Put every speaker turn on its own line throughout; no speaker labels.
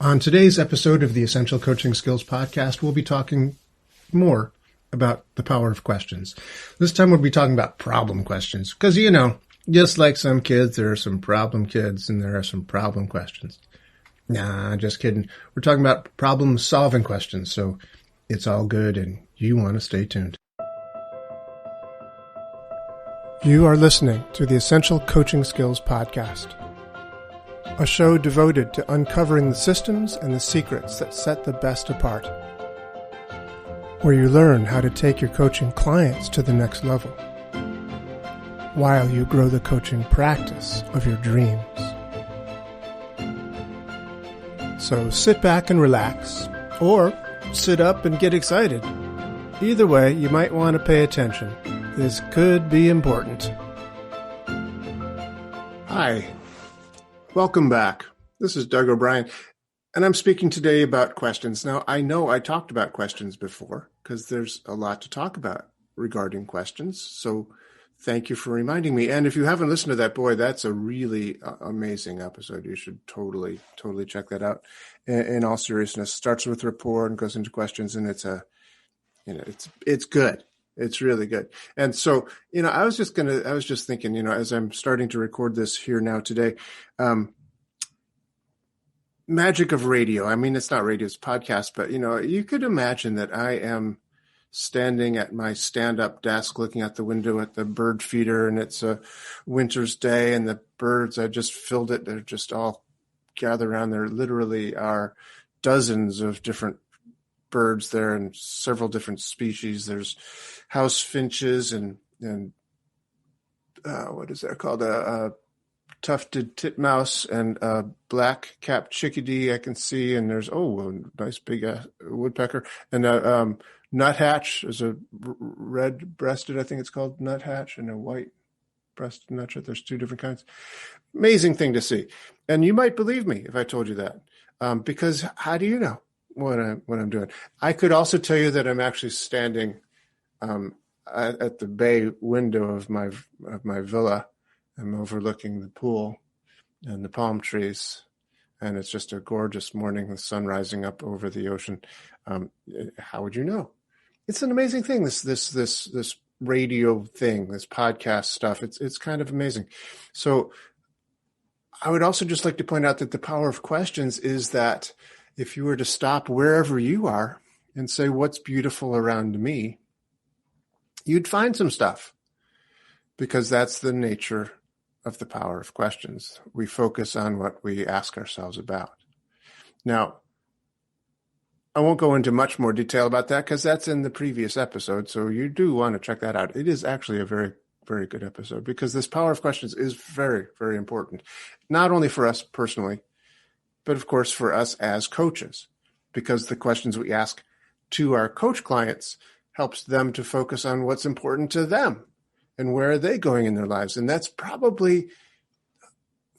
On today's episode of the Essential Coaching Skills Podcast, we'll be talking more about the power of questions. This time we'll be talking about problem questions because, just like some kids, there are some problem kids and there are some problem questions. Nah, just kidding. We're talking about problem-solving questions, so it's all good and you want to stay tuned. You are listening to the Essential Coaching Skills Podcast, a show devoted to uncovering the systems and the secrets that set the best apart, where you learn how to take your coaching clients to the next level, while you grow the coaching practice of your dreams. So sit back and relax, or sit up and get excited. Either way, you might want to pay attention. This could be important. Hi. Welcome back. This is Doug O'Brien, and I'm speaking today about questions. Now, I know I talked about questions before because there's a lot to talk about regarding questions, so thank you for reminding me. And if you haven't listened to that, boy, that's a really amazing episode. You should totally check that out. In all seriousness, starts with rapport and goes into questions, and it's good. It's really good. And so, I was just thinking, as I'm starting to record this here now today, magic of radio. I mean, it's not radio, it's podcast, but you could imagine that I am standing at my stand-up desk looking out the window at the bird feeder, and it's a winter's day, and the birds, I just filled it. They're just all gathered around. There literally are dozens of different birds there and several different species. There's house finches and what is that called? A tufted titmouse and a black-capped chickadee I can see. And there's, a nice big woodpecker. And a nuthatch is a red-breasted, I think it's called nuthatch, and a white-breasted nuthatch. There's two different kinds. Amazing thing to see. And you might believe me if I told you that. Because how do you know what I'm doing? I could also tell you that I'm actually standing at the bay window of my villa. I'm overlooking the pool and the palm trees, and it's just a gorgeous morning, the sun rising up over the ocean. How would you know? It's an amazing thing. This radio thing, this podcast stuff. It's kind of amazing. So I would also just like to point out that the power of questions is that if you were to stop wherever you are and say, what's beautiful around me, you'd find some stuff, because that's the nature of the power of questions. We focus on what we ask ourselves about. Now, I won't go into much more detail about that because that's in the previous episode, so you do want to check that out. It is actually a very, very good episode because this power of questions is very, very important, not only for us personally, but of course for us as coaches, because the questions we ask to our coach clients helps them to focus on what's important to them and where are they going in their lives. And that's probably,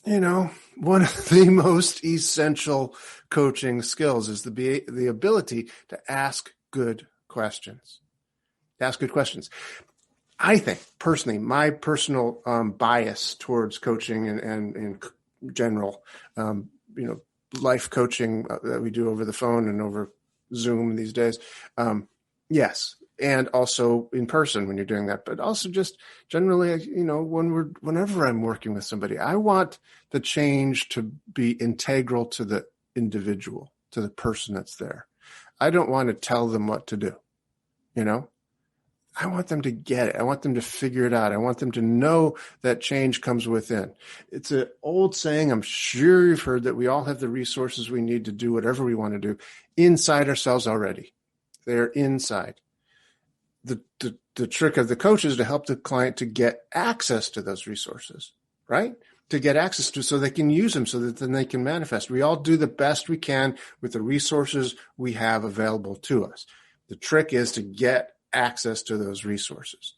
one of the most essential coaching skills is the ability to ask good questions. Ask good questions. I think, personally, my personal bias towards coaching and in general, life coaching that we do over the phone and over Zoom these days. Yes. And also in person when you're doing that, but also just generally, whenever I'm working with somebody, I want the change to be integral to the individual, to the person that's there. I don't want to tell them what to do. I want them to get it. I want them to figure it out. I want them to know that change comes within. It's an old saying, I'm sure you've heard, that we all have the resources we need to do whatever we want to do inside ourselves already. They're inside. The trick of the coach is to help the client to get access to those resources, right? To get access to so they can use them so that then they can manifest. We all do the best we can with the resources we have available to us. The trick is to get access to those resources.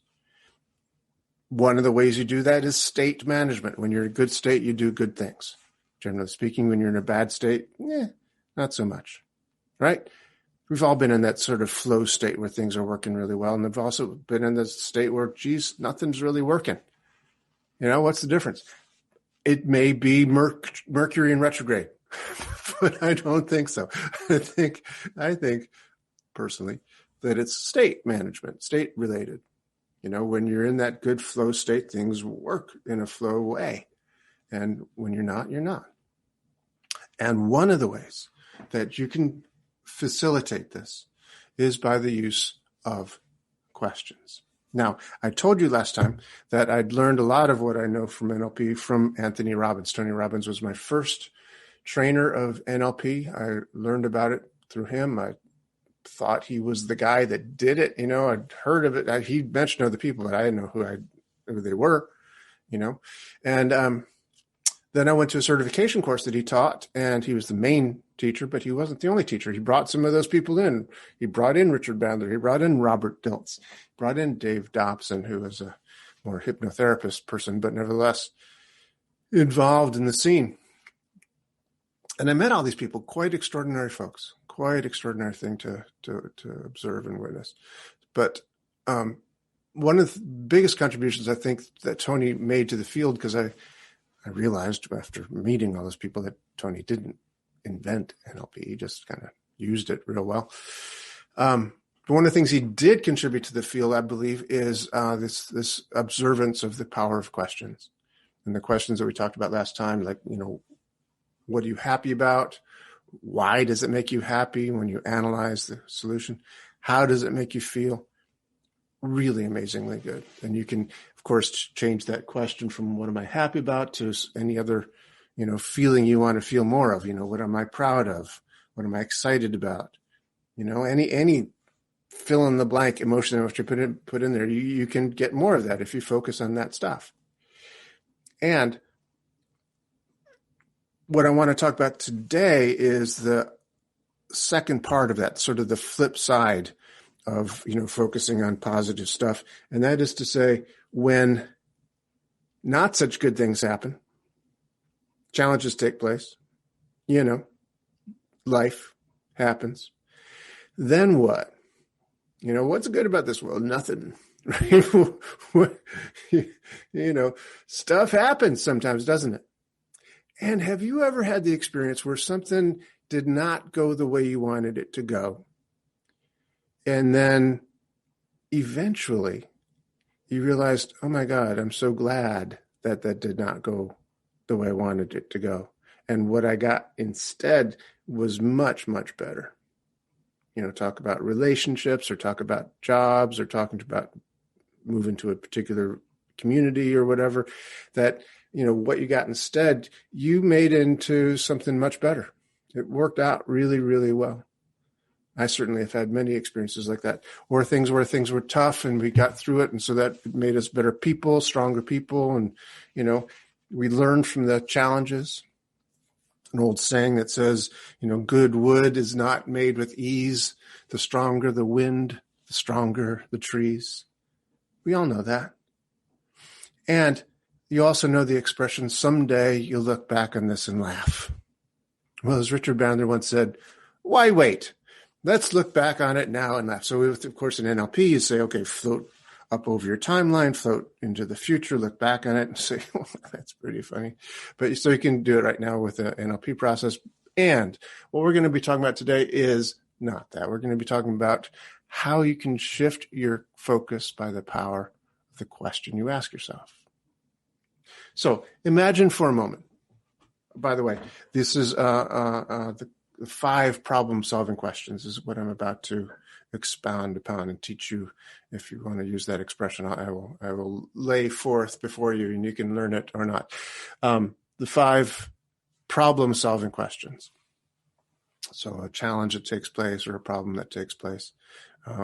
One of the ways you do that is state management. When you're in a good state, you do good things. Generally speaking, when you're in a bad state, not so much, right? We've all been in that sort of flow state where things are working really well. And they've also been in the state where, nothing's really working. What's the difference? It may be Mercury in retrograde. but I don't think so. I think personally that it's state management, state related. When you're in that good flow state, things work in a flow way. And when you're not, you're not. And one of the ways that you can facilitate this is by the use of questions. Now, I told you last time that I'd learned a lot of what I know from NLP from Anthony Robbins. Tony Robbins was my first trainer of NLP. I learned about it through him. I thought he was the guy that did it. I'd heard of it. He mentioned other people, but I didn't know who they were, And then I went to a certification course that he taught, and he was the main teacher, but he wasn't the only teacher. He brought some of those people in. He brought in Richard Bandler. He brought in Robert Dilts. He brought in Dave Dobson, who was a more hypnotherapist person, but nevertheless involved in the scene. And I met all these people, quite extraordinary folks, quite extraordinary thing to observe and witness. But one of the biggest contributions I think that Tony made to the field, because I realized after meeting all those people that Tony didn't invent NLP, he just kind of used it real well. But one of the things he did contribute to the field, I believe, is this observance of the power of questions. And the questions that we talked about last time, like, what are you happy about? Why does it make you happy when you analyze the solution? How does it make you feel? Really amazingly good. And you can, of course, change that question from what am I happy about to any other, feeling you want to feel more of. What am I proud of? What am I excited about? Any fill in the blank emotion that you put in there, you can get more of that if you focus on that stuff. And what I want to talk about today is the second part of that, sort of the flip side of, focusing on positive stuff. And that is to say, when not such good things happen, challenges take place, life happens, then what? What's good about this world? Nothing. Right? Stuff happens sometimes, doesn't it? And have you ever had the experience where something did not go the way you wanted it to go? And then eventually you realized, oh my God, I'm so glad that did not go the way I wanted it to go. And what I got instead was much, much better. Talk about relationships, or talk about jobs, or talking about moving to a particular community or whatever, that, what you got instead, you made into something much better. It worked out really, really well. I certainly have had many experiences like that, or things where things were tough and we got through it. And so that made us better people, stronger people. And, we learned from the challenges. An old saying that says, good wood is not made with ease. The stronger the wind, the stronger the trees. We all know that. And you also know the expression, someday you'll look back on this and laugh. Well, as Richard Bandler once said, why wait? Let's look back on it now and laugh. So, of course, in NLP, you say, okay, float up over your timeline, float into the future, look back on it and say, well, that's pretty funny. But so you can do it right now with the NLP process. And what we're going to be talking about today is not that. We're going to be talking about how you can shift your focus by the power of the question you ask yourself. So imagine for a moment, by the way, this is the 5 problem-solving questions is what I'm about to expound upon and teach you. If you want to use that expression, I will lay forth before you, and you can learn it or not. The 5 problem-solving questions. So a challenge that takes place or a problem that takes place.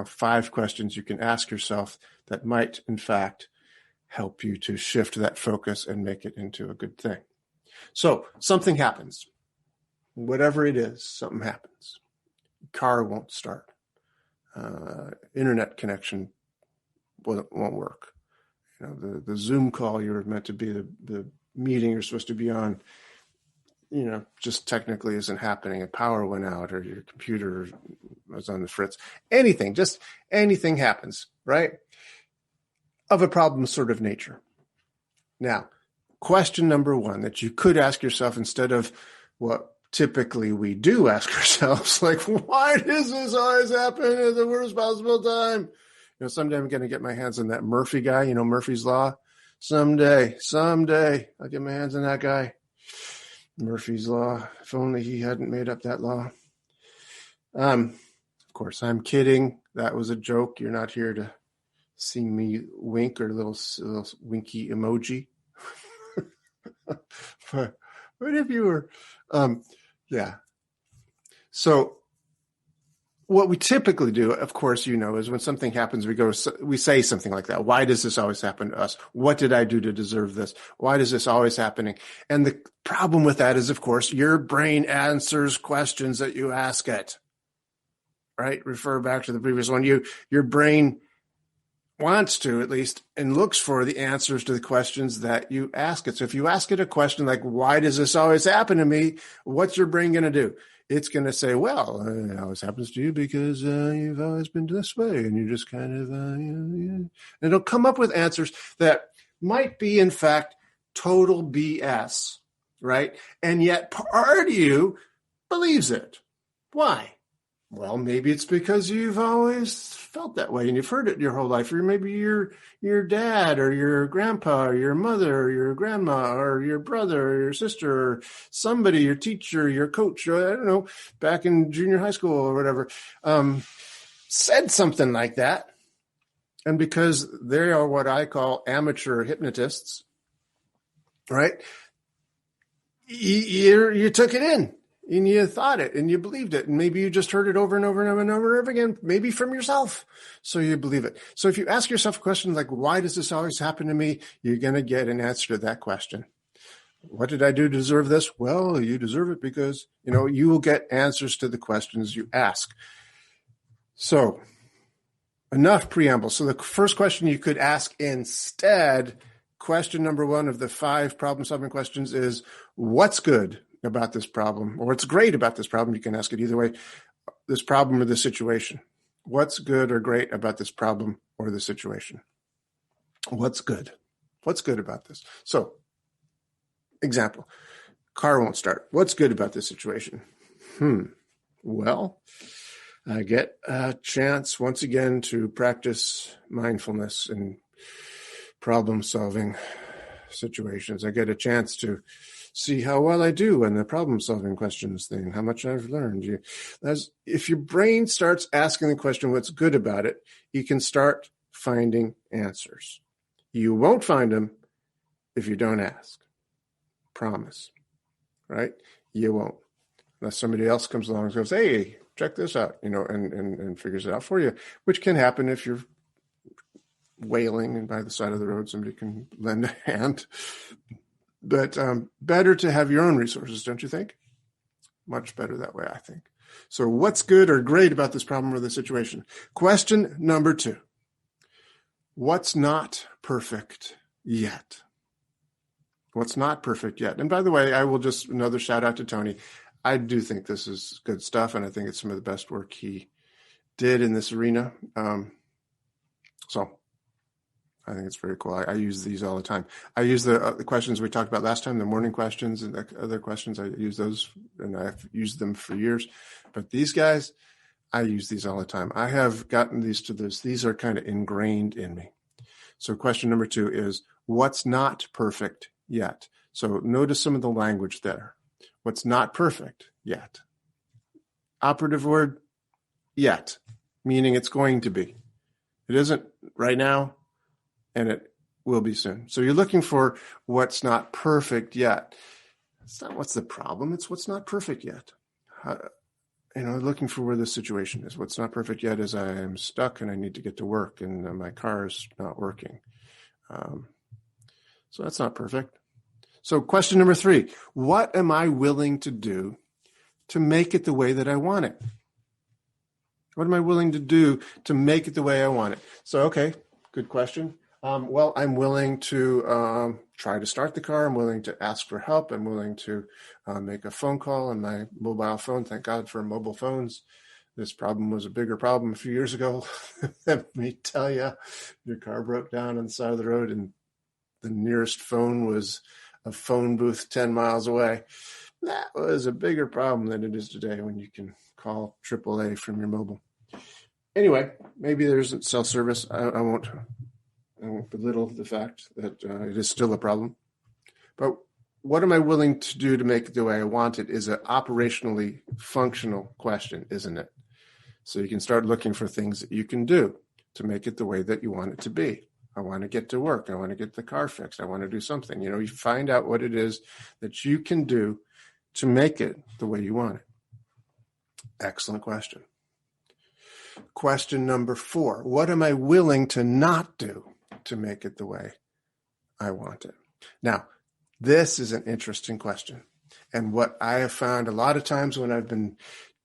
5 questions you can ask yourself that might, in fact, help you to shift that focus and make it into a good thing. So something happens. Whatever it is, something happens. Car won't start. Internet connection won't work. The Zoom call you're meant to be, the meeting you're supposed to be on, just technically isn't happening. And power went out, or your computer was on the fritz. Just anything happens, right? Of a problem sort of nature. Now, question number 1 that you could ask yourself instead of what typically we do ask ourselves, like, why does this always happen at the worst possible time? Someday I'm going to get my hands on that Murphy guy, Murphy's Law. Someday, I'll get my hands on that guy. Murphy's Law. If only he hadn't made up that law. Of course, I'm kidding. That was a joke. You're not here to see me wink or a little winky emoji. but if you were, yeah. So what we typically do, of course, is when something happens, we say something like that. Why does this always happen to us? What did I do to deserve this? Why is this always happening? And the problem with that is, of course, your brain answers questions that you ask it, right? Refer back to the previous one. Your brain wants to, at least, and looks for the answers to the questions that you ask it. So if you ask it a question like, why does this always happen to me? What's your brain going to do? It's going to say, well, it always happens to you because you've always been this way. And you just kind of, and it'll come up with answers that might be, in fact, total BS, right? And yet part of you believes it. Why? Well, maybe it's because you've always felt that way and you've heard it your whole life. Or maybe your dad or your grandpa or your mother or your grandma or your brother or your sister or somebody, your teacher, your coach, or I don't know, back in junior high school or whatever, said something like that. And because they are what I call amateur hypnotists, right? You took it in. And you thought it and you believed it. And maybe you just heard it over and over and over and over and over again, maybe from yourself. So you believe it. So if you ask yourself a question like, why does this always happen to me? You're going to get an answer to that question. What did I do to deserve this? Well, you deserve it because, you will get answers to the questions you ask. So enough preamble. So the first question you could ask instead, question number 1 of the 5 problem-solving questions is, what's good about this problem, or what's great about this problem? You can ask it either way, this problem or the situation. What's good or great about this problem or the situation? What's good? What's good about this? So, example, car won't start. What's good about this situation? Well, I get a chance once again to practice mindfulness in problem-solving situations. I get a chance to see how well I do in the problem-solving questions thing, how much I've learned. If your brain starts asking the question, what's good about it, you can start finding answers. You won't find them if you don't ask. Promise. Right? You won't. Unless somebody else comes along and goes, hey, check this out, and figures it out for you, which can happen if you're wailing and by the side of the road, somebody can lend a hand. But better to have your own resources, don't you think? Much better that way, I think. So what's good or great about this problem or the situation? Question number 2. What's not perfect yet? What's not perfect yet? And by the way, I will just another shout out to Tony. I do think this is good stuff, and I think it's some of the best work he did in this arena. So I think it's very cool. I use these all the time. I use the questions we talked about last time, the morning questions and the other questions. I use those, and I've used them for years. But these guys, I use these all the time. I have gotten these to this. These are kind of ingrained in me. So question number 2 is, what's not perfect yet? So notice some of the language there. What's not perfect yet? Operative word, yet, meaning it's going to be. It isn't right now, and it will be soon. So you're looking for what's not perfect yet. It's not what's the problem. It's what's not perfect yet. Looking for where the situation is. What's not perfect yet is I am stuck and I need to get to work and my car is not working. So that's not perfect. So question number 3, what am I willing to do to make it the way that I want it? What am I willing to do to make it the way I want it? So, okay, good question. Well, I'm willing to try to start the car. I'm willing to ask for help. I'm willing to make a phone call on my mobile phone. Thank God for mobile phones. This problem was a bigger problem a few years ago. Let me tell you, your car broke down on the side of the road and the nearest phone was a phone booth 10 miles away. that was a bigger problem than it is today when you can call AAA from your mobile. Anyway, maybe there's self-service. I won't belittle the fact that it is still a problem. But what am I willing to do to make it the way I want it is an operationally functional question, isn't it? So you can start looking for things that you can do to make it the way that you want it to be. I want to get to work. I want to get the car fixed. I want to do something. You find out what it is that you can do to make it the way you want it. Excellent question. Question number 4, what am I willing to not do to make it the way I want it? Now, this is an interesting question. And what I have found a lot of times when I've been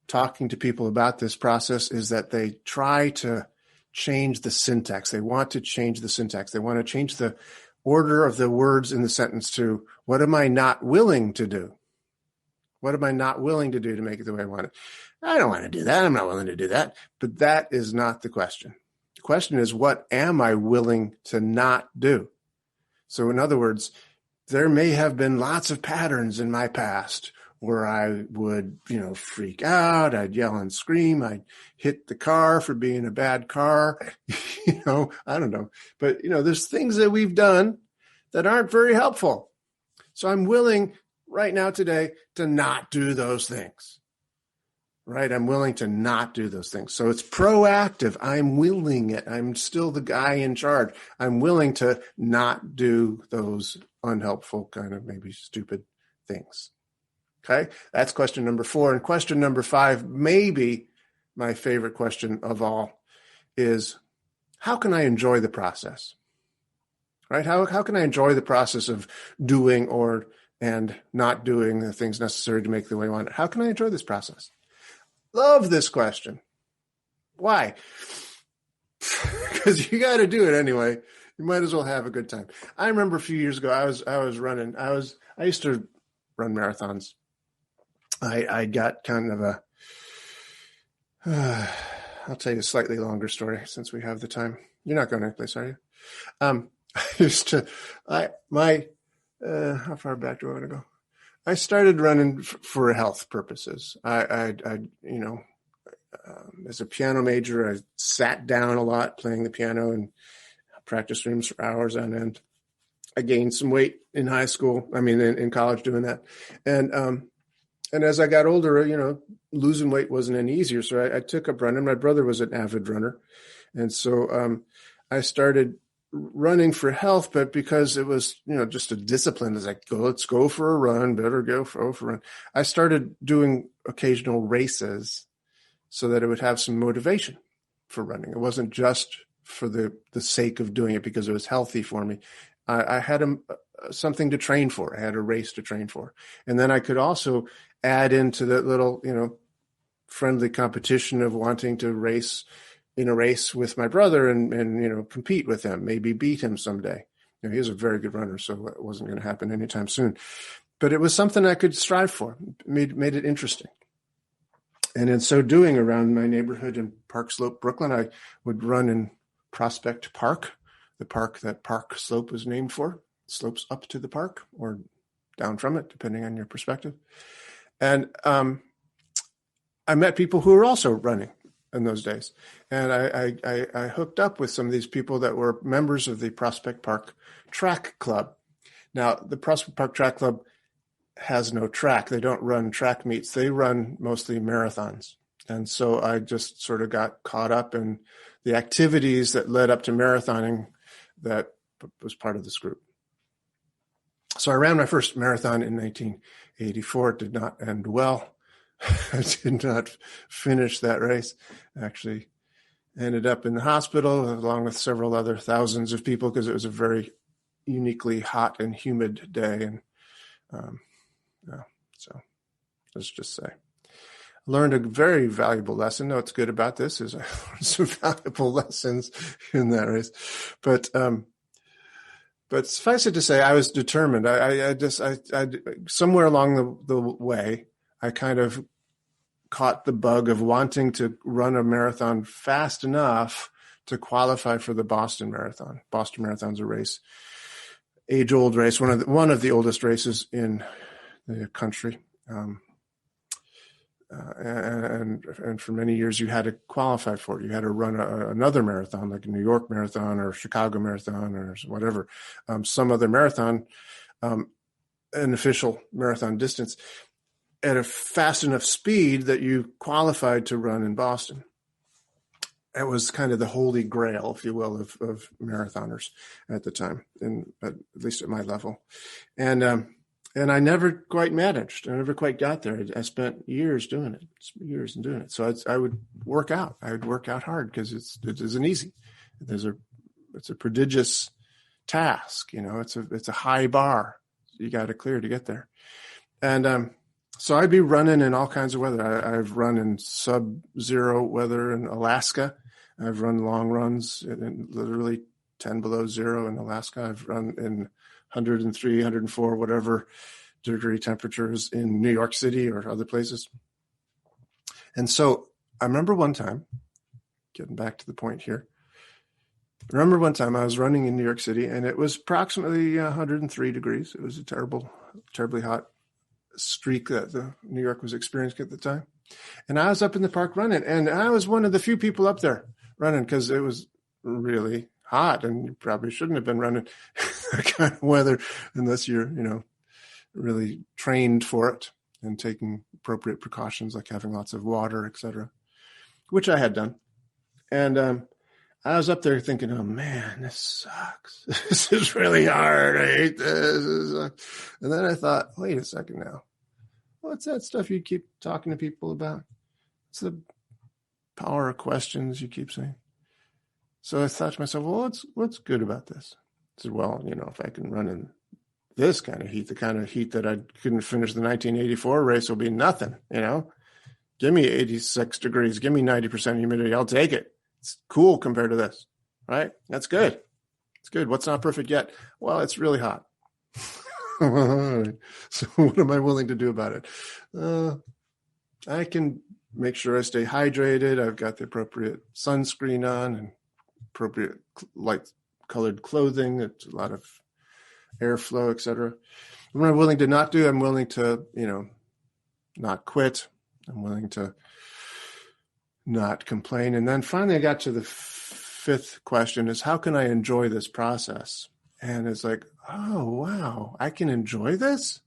talking to people about this process is that they try to change the syntax. They want to change the syntax. They want to change the order of the words in the sentence to, what am I not willing to do? What am I not willing to do to make it the way I want it? I don't want to do that. I'm not willing to do that. But that is not the question. The question is, what am I willing to not do? So in other words, there may have been lots of patterns in my past where I would, freak out. I'd yell and scream. I'd hit the car for being a bad car. I don't know. But, there's things that we've done that aren't very helpful. So I'm willing right now today to not do those things. Right? I'm willing to not do those things. So it's proactive. I'm willing it. I'm still the guy in charge. I'm willing to not do those unhelpful, kind of maybe stupid things. Okay? That's question number 4. And question number 5, maybe my favorite question of all, is how can I enjoy the process? Right? How can I enjoy the process of doing and not doing the things necessary to make the way I want it? How can I enjoy this process? Love this question. Why? Because you got to do it anyway. You might as well have a good time. I remember a few years ago, I was running. I used to run marathons. I got kind of I'll tell you a slightly longer story since we have the time. You're not going anyplace, are you? I used to. How far back do I want to go? I started running for health purposes. I as a piano major, I sat down a lot playing the piano in practice rooms for hours on end. I gained some weight in high school. In college doing that. And as I got older, losing weight wasn't any easier. So I took up running. My brother was an avid runner. And so I started running for health, but because it was, just a discipline, it's like, let's go for a run, better go for a run. I started doing occasional races so that it would have some motivation for running. It wasn't just for the sake of doing it because it was healthy for me. I had something to train for. I had a race to train for. And then I could also add into that little, friendly competition of wanting to race in a race with my brother and compete with him, maybe beat him someday. He was a very good runner, so it wasn't going to happen anytime soon. But it was something I could strive for, made it interesting. And in so doing, around my neighborhood in Park Slope, Brooklyn, I would run in Prospect Park, the park that Park Slope was named for. It slopes up to the park or down from it, depending on your perspective. And I met people who were also running in those days. And I hooked up with some of these people that were members of the Prospect Park Track Club. Now, the Prospect Park Track Club has no track. They don't run track meets. They run mostly marathons. And so I just sort of got caught up in the activities that led up to marathoning that was part of this group. So I ran my first marathon in 1984. It did not end well. I did not finish that race. Actually ended up in the hospital along with several other thousands of people because it was a very uniquely hot and humid day. And so let's just say I learned a very valuable lesson. Now, what's good about this is I learned some valuable lessons in that race. But suffice it to say, I was determined. I somewhere along the way, I kind of caught the bug of wanting to run a marathon fast enough to qualify for the Boston Marathon. Boston Marathon's a race, age-old race, one of the oldest races in the country. And for many years you had to qualify for it. You had to run another marathon, like a New York Marathon or Chicago Marathon or whatever, some other marathon, an official marathon distance at a fast enough speed that you qualified to run in Boston. It was kind of the holy grail, if you will, of marathoners at the time, at least at my level. And I never quite managed. I never quite got there. I spent years doing it. So I would work out. I would work out hard because it isn't easy. It's a prodigious task. It's a high bar you got to clear to get there. And so I'd be running in all kinds of weather. I've run in sub-zero weather in Alaska. I've run long runs in literally 10 below zero in Alaska. I've run in 103, 104, whatever degree temperatures in New York City or other places. And so I remember one time, getting back to the point here, I was running in New York City and it was approximately 103 degrees. It was a terribly hot streak that New York was experiencing at the time. And I was up in the park running, and I was one of the few people up there running because it was really hot, and you probably shouldn't have been running that kind of weather unless you're, really trained for it and taking appropriate precautions like having lots of water, etc., which I had done. And I was up there thinking, oh man, this sucks. This is really hard. I hate this. And then I thought, wait a second now. What's that stuff you keep talking to people about? It's the power of questions you keep saying. So I thought to myself, well, what's good about this? I said, well, if I can run in this kind of heat, the kind of heat that I couldn't finish the 1984 race will be nothing, Give me 86 degrees. Give me 90% humidity. I'll take it. It's cool compared to this, right? That's good. It's good. What's not perfect yet? Well, it's really hot. So what am I willing to do about it? I can make sure I stay hydrated. I've got the appropriate sunscreen on and appropriate light-colored clothing. It's a lot of airflow, etc. What am I willing to not do? I'm willing to, not quit. I'm willing to not complain. And then finally I got to the fifth question is, how can I enjoy this process? And it's like, oh, wow, I can enjoy this?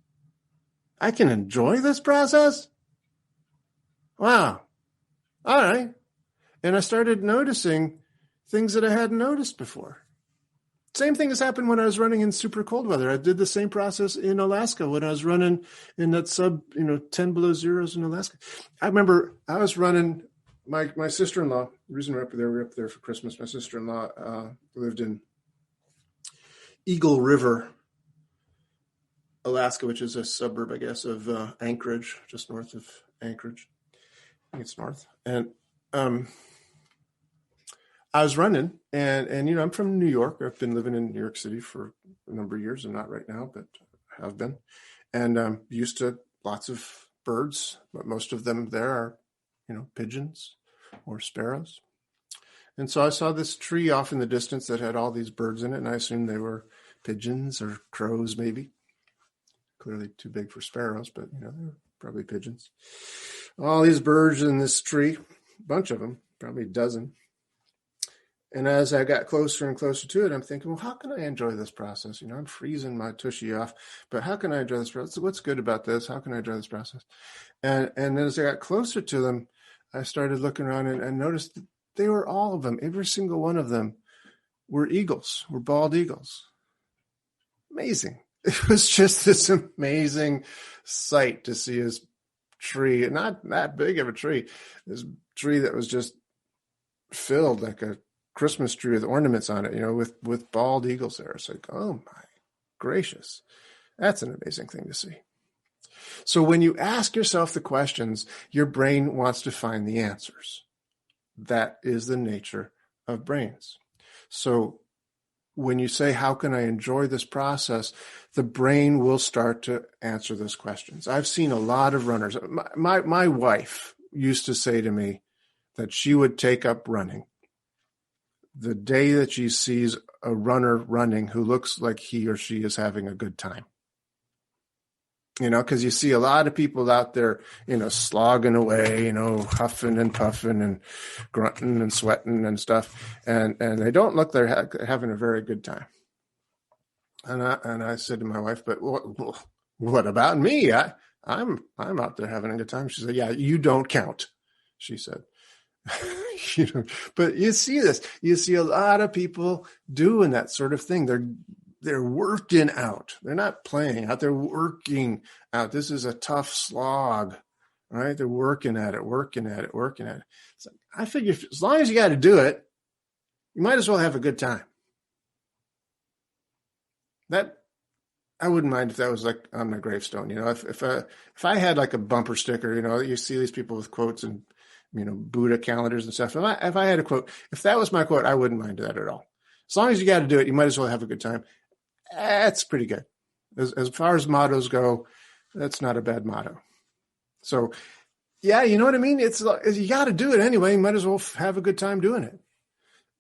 I can enjoy this process? Wow. All right. And I started noticing things that I hadn't noticed before. Same thing has happened when I was running in super cold weather. I did the same process in Alaska when I was running in that 10 below zeros in Alaska. I remember I was running. My sister-in-law, the reason we're up there for Christmas, my sister-in-law lived in Eagle River, Alaska, which is a suburb, I guess, of Anchorage, just north of Anchorage. I think it's north. And I was running, and I'm from New York. I've been living in New York City for a number of years. I'm not right now, but I have been. And used to lots of birds, but most of them there are pigeons or sparrows. And so I saw this tree off in the distance that had all these birds in it, and I assumed they were pigeons or crows, maybe. Clearly too big for sparrows, but they're probably pigeons. All these birds in this tree, a bunch of them, probably a dozen. And as I got closer and closer to it, I'm thinking, well, how can I enjoy this process? I'm freezing my tushy off, but how can I enjoy this process? What's good about this? How can I enjoy this process? And then as I got closer to them, I started looking around and noticed that they were all of them. Every single one of them were eagles, were bald eagles. Amazing. It was just this amazing sight to see this tree, not that big of a tree, this tree that was just filled like a Christmas tree with ornaments on it, with bald eagles there. It's like, oh my gracious, that's an amazing thing to see. So when you ask yourself the questions, your brain wants to find the answers. That is the nature of brains. So when you say, how can I enjoy this process? The brain will start to answer those questions. I've seen a lot of runners. My wife used to say to me that she would take up running the day that she sees a runner running who looks like he or she is having a good time. because you see a lot of people out there, slogging away, huffing and puffing and grunting and sweating and stuff. And they don't look they're having a very good time. And I said to my wife, but what about me? I'm out there having a good time. She said, yeah, you don't count, she said. But you see this. You see a lot of people doing that sort of thing. They're working out. They're not playing out. They're working out. This is a tough slog, right? They're working at it. So I figure as long as you got to do it, you might as well have a good time. That I wouldn't mind if that was like on my gravestone. If I had like a bumper sticker, you see these people with quotes and Buddha calendars and stuff. If I had a quote, if that was my quote, I wouldn't mind that at all. As long as you got to do it, you might as well have a good time. That's pretty good. As far as mottos go, that's not a bad motto. So, yeah, you know what I mean? It's you got to do it anyway. You might as well have a good time doing it.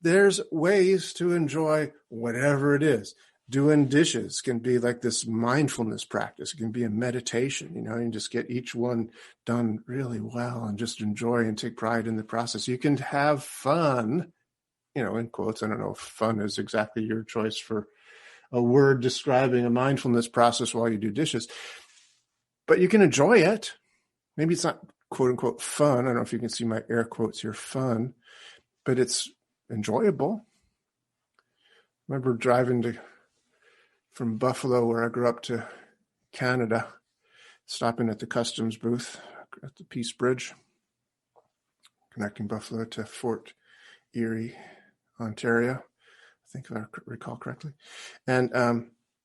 There's ways to enjoy whatever it is. Doing dishes can be like this mindfulness practice. It can be a meditation. You just get each one done really well and just enjoy and take pride in the process. You can have fun, in quotes. I don't know if fun is exactly your choice for a word describing a mindfulness process while you do dishes, but you can enjoy it. Maybe it's not quote unquote fun. I don't know if you can see my air quotes here, fun, but it's enjoyable. I remember driving from Buffalo, where I grew up, to Canada, stopping at the customs booth at the Peace Bridge, connecting Buffalo to Fort Erie, Ontario, I think if I recall correctly. And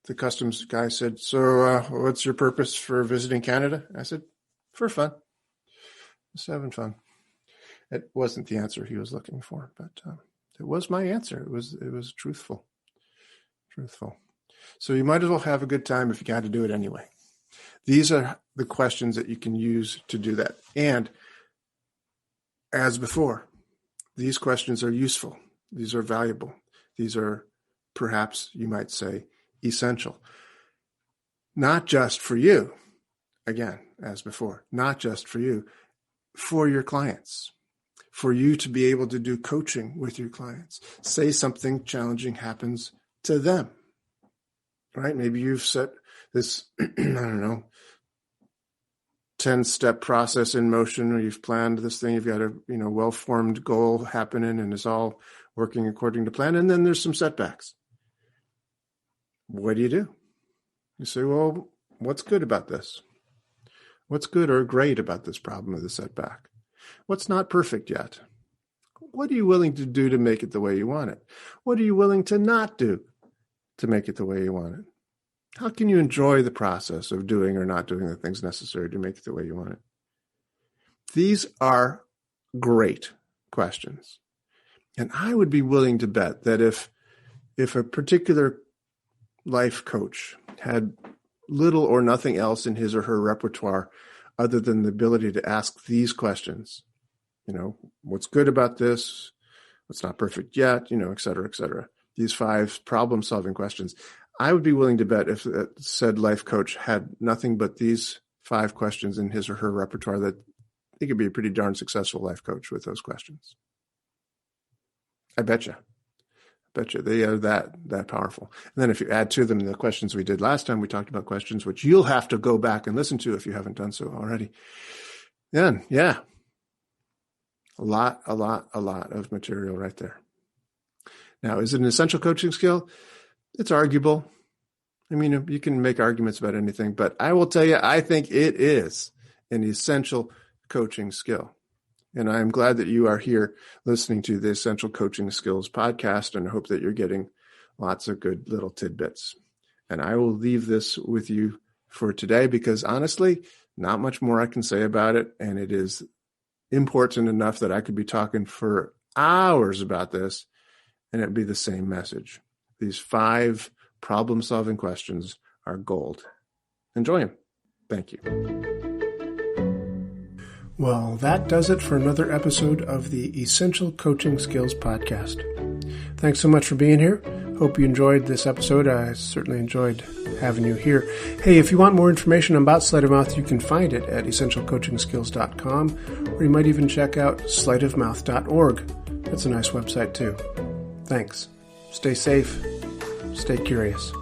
the customs guy said, so what's your purpose for visiting Canada? I said, for fun. Just having fun. It wasn't the answer he was looking for, but it was my answer. It was truthful. So you might as well have a good time if you got to do it anyway. These are the questions that you can use to do that. And as before, these questions are useful. These are valuable. These are perhaps, you might say, essential. Not just for you, again, as before, not just for you, for your clients, for you to be able to do coaching with your clients. Say something challenging happens to them. Right? Maybe you've set this, 10-step process in motion, or you've planned this thing. You've got a, well-formed goal happening, and it's all working according to plan. And then there's some setbacks. What do? You say, well, what's good about this? What's good or great about this problem of the setback? What's not perfect yet? What are you willing to do to make it the way you want it? What are you willing to not do to make it the way you want it? How can you enjoy the process of doing or not doing the things necessary to make it the way you want it? These are great questions. And I would be willing to bet that if a particular life coach had little or nothing else in his or her repertoire other than the ability to ask these questions, what's good about this? What's not perfect yet? Et cetera, et cetera. These 5 problem-solving questions. I would be willing to bet if said life coach had nothing but these 5 questions in his or her repertoire, that he could be a pretty darn successful life coach with those questions. I bet you they are that powerful. And then if you add to them the questions we did last time, we talked about questions which you'll have to go back and listen to if you haven't done so already. Then, yeah, a lot of material right there. Now, is it an essential coaching skill? It's arguable. I mean, you can make arguments about anything, but I will tell you, I think it is an essential coaching skill. And I'm glad that you are here listening to the Essential Coaching Skills podcast, and I hope that you're getting lots of good little tidbits. And I will leave this with you for today because honestly, not much more I can say about it. And it is important enough that I could be talking for hours about this and it'd be the same message. These 5 problem-solving questions are gold. Enjoy them. Thank you. Well, that does it for another episode of the Essential Coaching Skills podcast. Thanks so much for being here. Hope you enjoyed this episode. I certainly enjoyed having you here. Hey, if you want more information about sleight of mouth, you can find it at essentialcoachingskills.com, or you might even check out sleihtofmouth.org. That's a nice website too. Thanks. Stay safe. Stay curious.